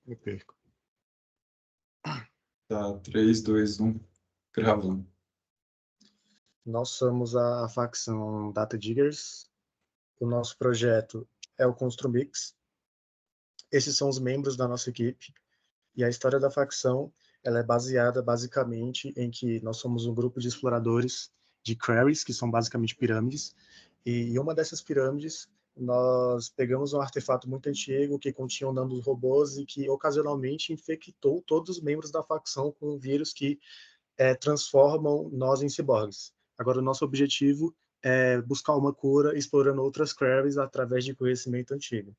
Eu perco. Tá, 3, 2, 1, gravando. Nós somos a facção Data Diggers. O nosso projeto é o Construmix. Esses são os membros da nossa equipe. E a história da facção ela é baseada basicamente em que nós somos um grupo de exploradores de quarries, que são basicamente pirâmides. E em uma dessas pirâmides, nós pegamos um artefato muito antigo que continha nanorobôs e que ocasionalmente infectou todos os membros da facção com um vírus que transformam nós em ciborgues. Agora, o nosso objetivo é buscar uma cura explorando outras queries através de conhecimento antigo.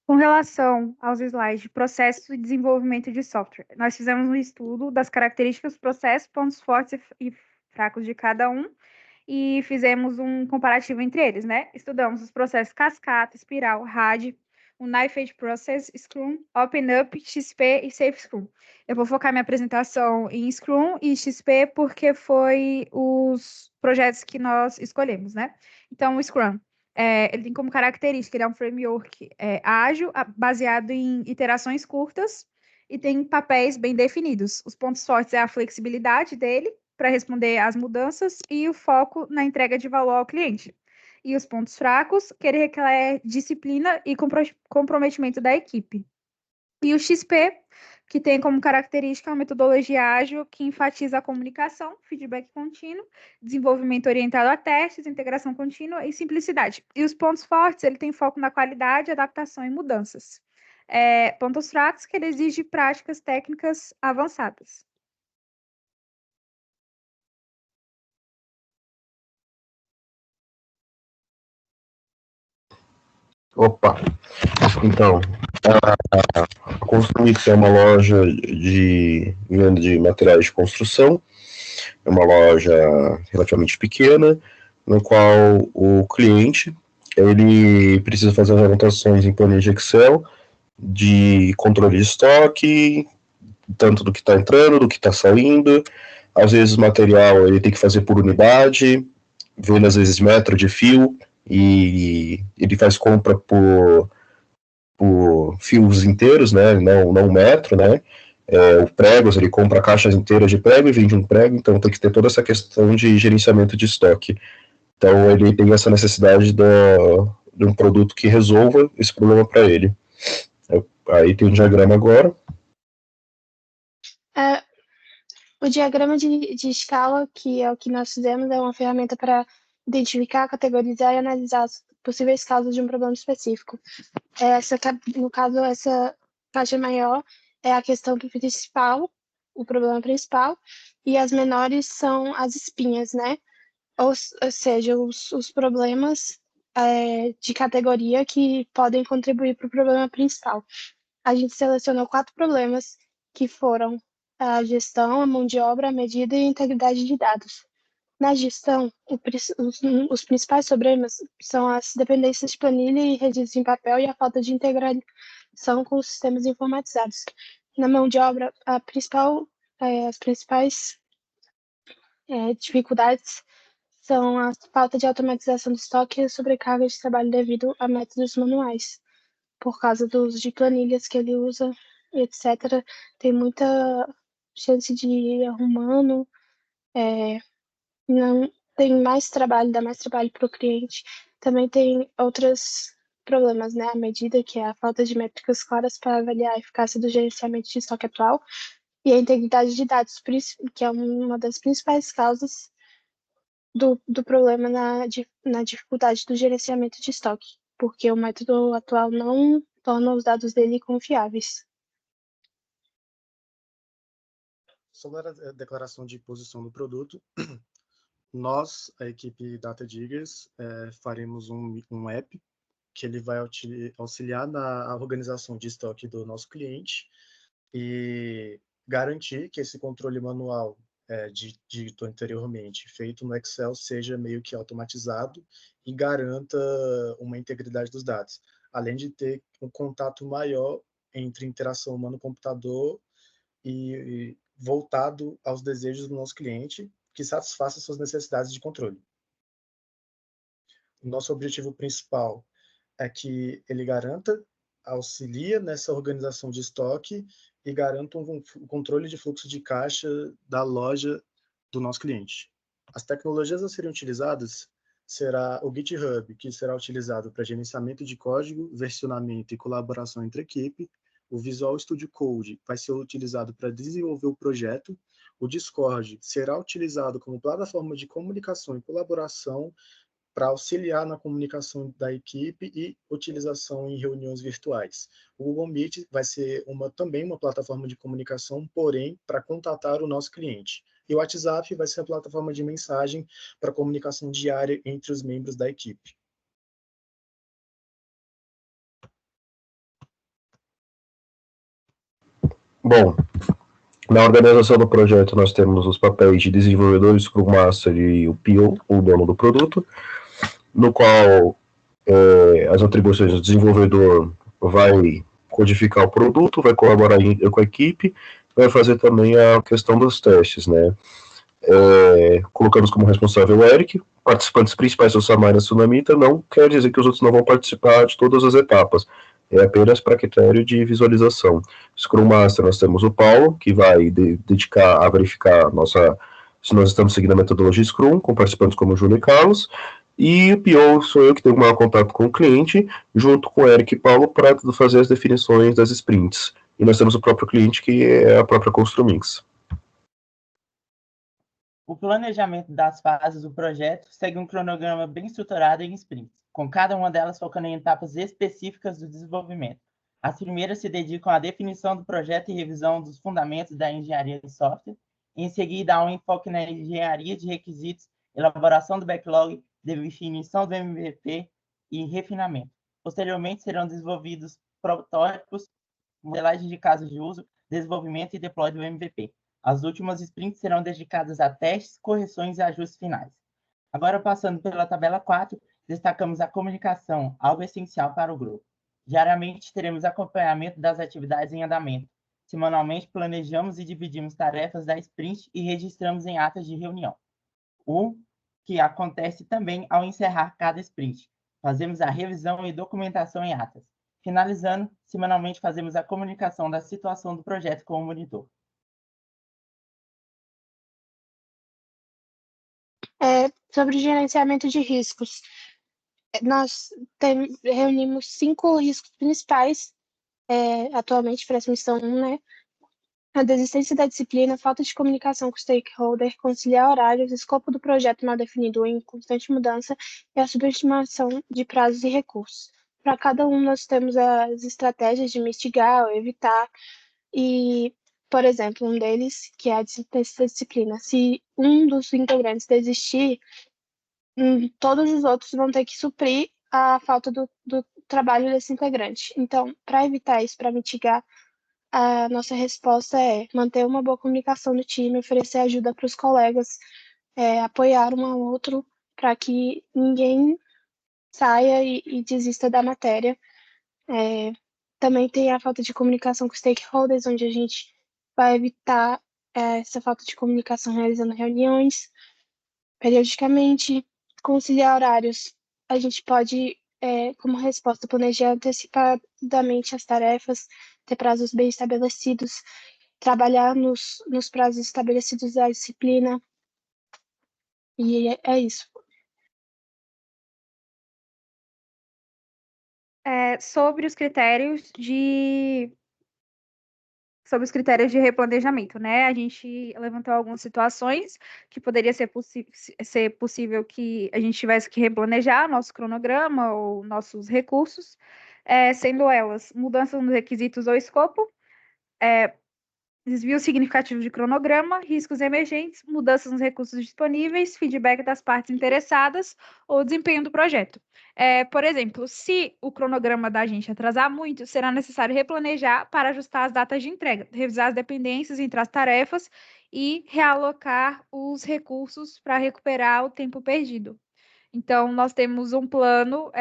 Com relação aos slides de processo e desenvolvimento de software, nós fizemos um estudo das características do processo, pontos fortes e fracos de cada um, e fizemos um comparativo entre eles, né? Estudamos os processos cascata, espiral, RAD, o Knife Edge Process, Scrum, OpenUp, XP e Safe Scrum. Eu vou focar minha apresentação em Scrum e XP porque foi os projetos que nós escolhemos, né? Então, o Scrum, ele tem como característica, ele é um framework ágil, baseado em iterações curtas e tem papéis bem definidos. Os pontos fortes é a flexibilidade dele para responder às mudanças e o foco na entrega de valor ao cliente. E os pontos fracos, que ele requer disciplina e comprometimento da equipe. E o XP, que tem como característica uma metodologia ágil que enfatiza a comunicação, feedback contínuo, desenvolvimento orientado a testes, integração contínua e simplicidade. E os pontos fortes, ele tem foco na qualidade, adaptação e mudanças. Pontos fracos, que ele exige práticas técnicas avançadas. Opa, então, a Construmix é uma loja de venda de materiais de construção, é uma loja relativamente pequena, no qual o cliente ele precisa fazer as anotações em planilha de Excel de controle de estoque, tanto do que está entrando, do que está saindo. Às vezes o material ele tem que fazer por unidade, vendo às vezes metro de fio, e ele faz compra por fios inteiros, né, não metro, né, o pregos, ele compra caixas inteiras de prego e vende um prego, então tem que ter toda essa questão de gerenciamento de estoque. Então ele tem essa necessidade de um produto que resolva esse problema para ele. Aí tem um diagrama agora. O diagrama de escala, que é o que nós fizemos, é uma ferramenta para identificar, categorizar e analisar as possíveis causas de um problema específico. No caso, essa faixa maior é a questão principal, o problema principal, e as menores são as espinhas, né? Ou seja, os problemas de categoria que podem contribuir para o problema principal. A gente selecionou 4 problemas que foram a gestão, a mão de obra, a medida e a integridade de dados. Na gestão, os principais problemas são as dependências de planilha e registros em papel e a falta de integração com os sistemas informatizados. Na mão de obra, as principais dificuldades são a falta de automatização do estoque e a sobrecarga de trabalho devido a métodos manuais. Por causa do uso de planilhas que ele usa, etc., tem muita chance de erro humano, não tem mais trabalho, dá mais trabalho para o cliente. Também tem outros problemas, né? A medida, que é a falta de métricas claras para avaliar a eficácia do gerenciamento de estoque atual, e a integridade de dados, que é uma das principais causas do problema na dificuldade do gerenciamento de estoque, porque o método atual não torna os dados dele confiáveis. Sobre a declaração de posição do produto, nós, a equipe Data Diggers, faremos um app que ele vai auxiliar na organização de estoque do nosso cliente e garantir que esse controle manual dito anteriormente, feito no Excel, seja meio que automatizado e garanta uma integridade dos dados, além de ter um contato maior entre interação humano-computador e voltado aos desejos do nosso cliente, que satisfaça suas necessidades de controle. O nosso objetivo principal é que ele garanta auxilia nessa organização de estoque e garante um controle de fluxo de caixa da loja do nosso cliente. As tecnologias a serem utilizadas será o GitHub, que será utilizado para gerenciamento de código, versionamento e colaboração entre equipe. O Visual Studio Code vai ser utilizado para desenvolver o projeto. O Discord será utilizado como plataforma de comunicação e colaboração para auxiliar na comunicação da equipe e utilização em reuniões virtuais. O Google Meet vai ser também uma plataforma de comunicação, porém, para contatar o nosso cliente. E o WhatsApp vai ser a plataforma de mensagem para comunicação diária entre os membros da equipe. Bom, na organização do projeto nós temos os papéis de desenvolvedor, Scrum Master e o PO, o dono do produto, no qual as atribuições do desenvolvedor vai codificar o produto, vai colaborar com a equipe, vai fazer também a questão dos testes, né? Colocamos como responsável o Eric. Participantes principais do Samar e Tsunamita não quer dizer que os outros não vão participar de todas as etapas, é apenas para critério de visualização. Scrum Master nós temos o Paulo, que vai dedicar a verificar se nós estamos seguindo a metodologia Scrum, com participantes como o Júlio e Carlos, e o PO sou eu, que tenho o maior contato com o cliente, junto com o Eric e Paulo, para fazer as definições das sprints. E nós temos o próprio cliente, que é a própria Construmix. O planejamento das fases do projeto segue um cronograma bem estruturado em sprints, com cada uma delas focando em etapas específicas do desenvolvimento. As primeiras se dedicam à definição do projeto e revisão dos fundamentos da engenharia de software. Em seguida, há um enfoque na engenharia de requisitos, elaboração do backlog, definição do MVP e refinamento. Posteriormente, serão desenvolvidos protótipos, modelagem de casos de uso, desenvolvimento e deploy do MVP. As últimas sprints serão dedicadas a testes, correções e ajustes finais. Agora, passando pela tabela 4, destacamos a comunicação, algo essencial para o grupo. Diariamente, teremos acompanhamento das atividades em andamento. Semanalmente, planejamos e dividimos tarefas da sprint e registramos em atas de reunião. O que acontece também ao encerrar cada sprint. Fazemos a revisão e documentação em atas. Finalizando, semanalmente fazemos a comunicação da situação do projeto com o monitor. Sobre gerenciamento de riscos, nós reunimos 5 riscos principais atualmente para essa missão 1, né? A desistência da disciplina, falta de comunicação com o stakeholder, conciliar horários, escopo do projeto mal definido em constante mudança e a subestimação de prazos e recursos. Para cada um, nós temos as estratégias de mitigar ou evitar e, por exemplo, um deles, que é a desistência da disciplina. Se um dos integrantes desistir, todos os outros vão ter que suprir a falta do trabalho desse integrante. Então, para evitar isso, para mitigar, a nossa resposta é manter uma boa comunicação no time, oferecer ajuda para os colegas, apoiar um ao outro, para que ninguém saia e desista da matéria. Também tem a falta de comunicação com stakeholders, onde a gente vai evitar essa falta de comunicação realizando reuniões periodicamente. Conciliar horários, a gente pode, como resposta, planejar antecipadamente as tarefas, ter prazos bem estabelecidos, trabalhar nos prazos estabelecidos da disciplina, e é isso. Sobre os critérios de replanejamento, né? A gente levantou algumas situações que poderia ser possível que a gente tivesse que replanejar nosso cronograma ou nossos recursos, sendo elas mudanças nos requisitos ou escopo, desvio significativo de cronograma, riscos emergentes, mudanças nos recursos disponíveis, feedback das partes interessadas ou desempenho do projeto. Por exemplo, se o cronograma da gente atrasar muito, será necessário replanejar para ajustar as datas de entrega, revisar as dependências entre as tarefas e realocar os recursos para recuperar o tempo perdido. Então, nós temos um plano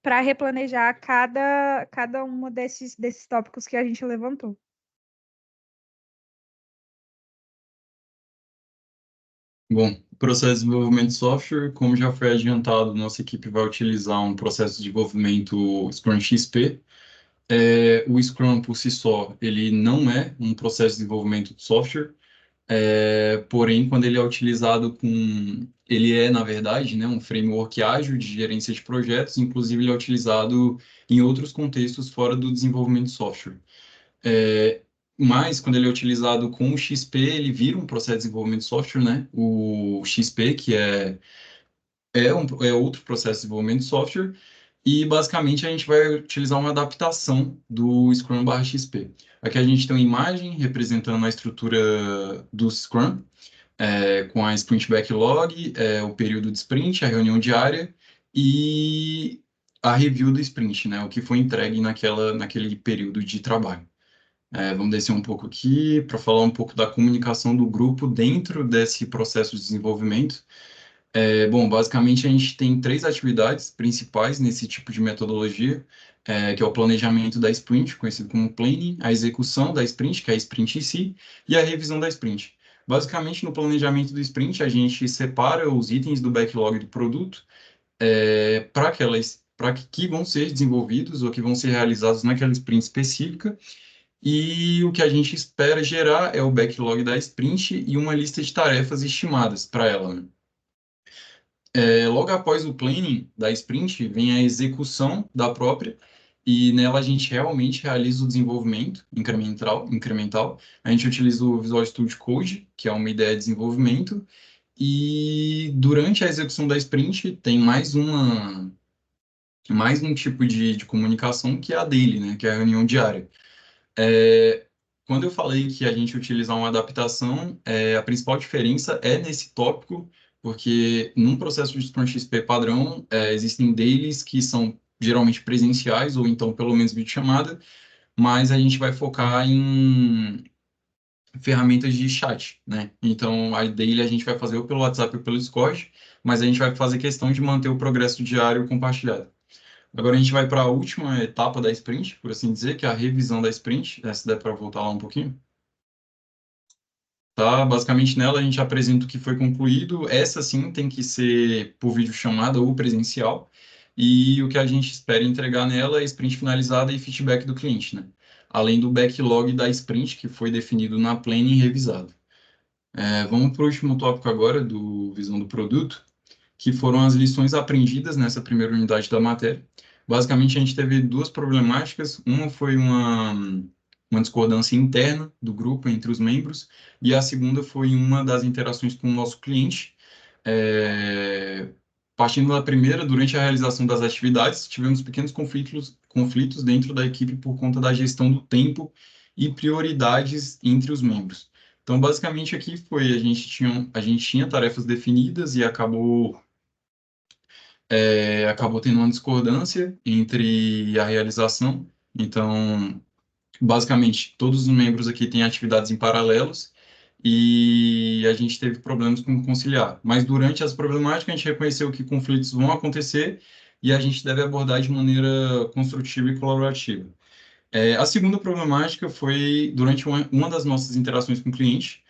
para replanejar cada um desses tópicos que a gente levantou. Bom, o processo de desenvolvimento de software, como já foi adiantado, nossa equipe vai utilizar um processo de desenvolvimento Scrum XP. O Scrum, por si só, ele não é um processo de desenvolvimento de software, porém, quando ele é utilizado ele é, na verdade, né, um framework ágil de gerência de projetos, inclusive ele é utilizado em outros contextos fora do desenvolvimento de software. Mas, quando ele é utilizado com o XP, ele vira um processo de desenvolvimento de software, né? O XP, que é outro processo de desenvolvimento de software, e basicamente a gente vai utilizar uma adaptação do Scrum/XP. Aqui a gente tem uma imagem representando a estrutura do Scrum, com a Sprint Backlog, o período de sprint, a reunião diária e a review do sprint, né? O que foi entregue naquele período de trabalho. Vamos descer um pouco aqui para falar um pouco da comunicação do grupo dentro desse processo de desenvolvimento. Bom, basicamente a gente tem 3 atividades principais nesse tipo de metodologia, que é o planejamento da sprint, conhecido como planning, a execução da sprint, que é a sprint em si, e a revisão da sprint. Basicamente, no planejamento do sprint, a gente separa os itens do backlog do produto para que vão ser desenvolvidos ou que vão ser realizados naquela sprint específica, e o que a gente espera gerar é o backlog da sprint e uma lista de tarefas estimadas para ela, né? Logo após o planning da sprint, vem a execução da própria, e nela a gente realmente realiza o desenvolvimento incremental. A gente utiliza o Visual Studio Code, que é uma ideia de desenvolvimento, e durante a execução da sprint tem mais um tipo de comunicação, que é a daily, né, que é a reunião diária. Quando eu falei que a gente utiliza uma adaptação, a principal diferença é nesse tópico, porque num processo de Scrum XP padrão, existem dailies que são geralmente presenciais, ou então pelo menos videochamada, mas a gente vai focar em ferramentas de chat, né? Então, a daily a gente vai fazer ou pelo WhatsApp ou pelo Discord, mas a gente vai fazer questão de manter o progresso diário compartilhado. Agora a gente vai para a última etapa da sprint, por assim dizer, que é a revisão da sprint. Se der para voltar lá um pouquinho. Tá? Basicamente nela a gente apresenta o que foi concluído. Essa sim tem que ser por videochamada ou presencial. E o que a gente espera entregar nela é sprint finalizada e feedback do cliente, né? Além do backlog da sprint, que foi definido na planning e revisado. Vamos para o último tópico agora, do visão do produto, que foram as lições aprendidas nessa primeira unidade da matéria. Basicamente, a gente teve 2 problemáticas. Uma foi uma discordância interna do grupo entre os membros, e a segunda foi uma das interações com o nosso cliente. Partindo da primeira, durante a realização das atividades, tivemos pequenos conflitos dentro da equipe por conta da gestão do tempo e prioridades entre os membros. Então, basicamente, aqui foi, a gente tinha tarefas definidas e acabou tendo uma discordância entre a realização. Então, basicamente, todos os membros aqui têm atividades em paralelos e a gente teve problemas com conciliar. Mas durante as problemáticas, a gente reconheceu que conflitos vão acontecer e a gente deve abordar de maneira construtiva e colaborativa. A segunda problemática foi durante uma das nossas interações com o cliente.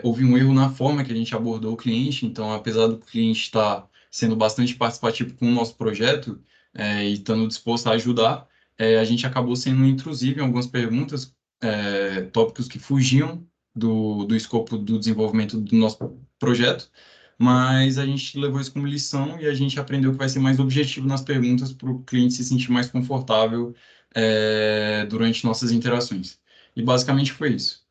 Houve um erro na forma que a gente abordou o cliente, então, apesar do cliente estar sendo bastante participativo com o nosso projeto, e estando disposto a ajudar, a gente acabou sendo intrusivo em algumas perguntas, tópicos que fugiam do escopo do desenvolvimento do nosso projeto, mas a gente levou isso como lição e a gente aprendeu que vai ser mais objetivo nas perguntas para o cliente se sentir mais confortável durante nossas interações. E basicamente foi isso.